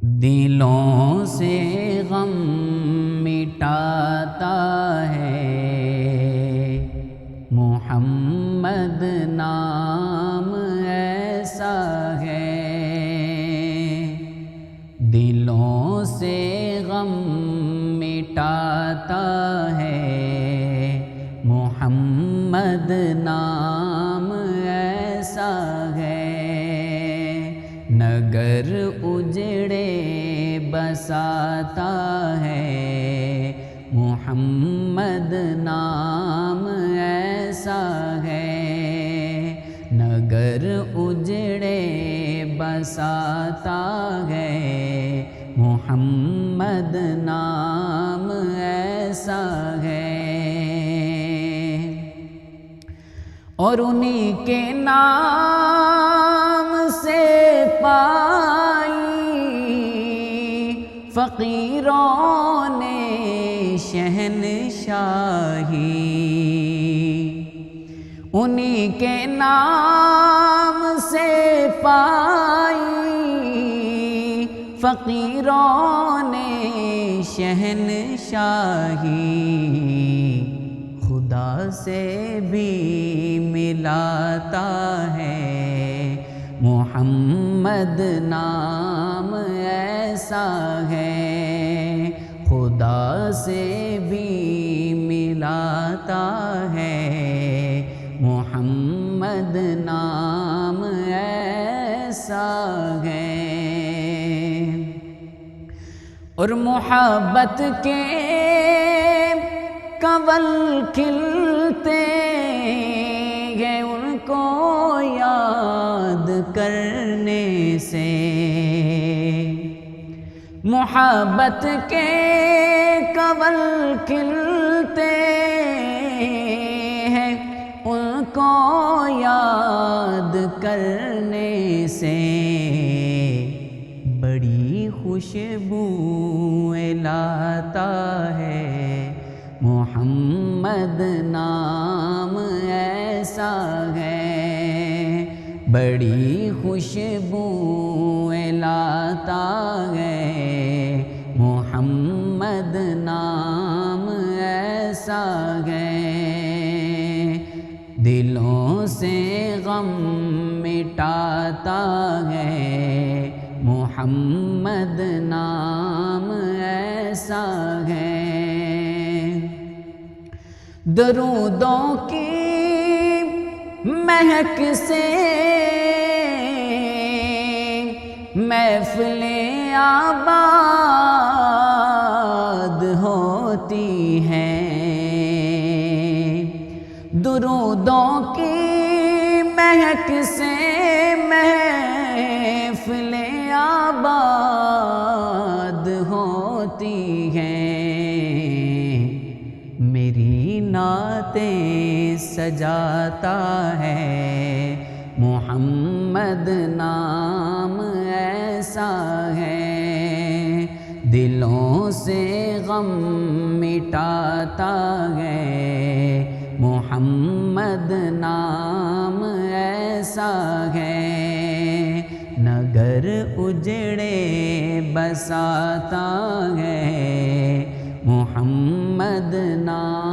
دلوں سے غم مٹاتا ہے محمد نام ایسا ہے، دلوں سے غم مٹاتا ہے محمد نام ایسا ہے، نگر اجڑے بساتا ہے محمد نام ایسا ہے، نگر اجڑے بساتا ہے محمد نام ایسا ہے، اور انہی کے نام سے پائی فقیروں نے شہنشاہی، انہی کے نام سے پائی فقیروں نے شہنشاہی، خدا سے بھی ملاتا ہے محمد نام ایسا ہے، خدا سے بھی ملاتا ہے محمد نام ایسا ہے، اور محبت کے کنول کھلتے ہیں ان کو یاد کرنے سے، محبت کے کنول کھلتے ہیں ان کو یاد کرنے سے، بڑی خوشبو لاتا ہے محمد نام ایسا ہے، بڑی خوشبو لاتا ہے محمد نام ایسا ہے، دلوں سے غم مٹاتا ہے محمد نام ایسا ہے، درودوں کی مہک سے محفلیں آباد ہوتی ہیں، درودوں کی مہک سے محفلیں آباد ہوتی ہیں، میری نعتیں سجاتا ہے محمد نام ایسا ہے، دلوں سے غم مٹاتا ہے محمد نام ایسا ہے، نگر اجڑے بساتا ہے محمد نام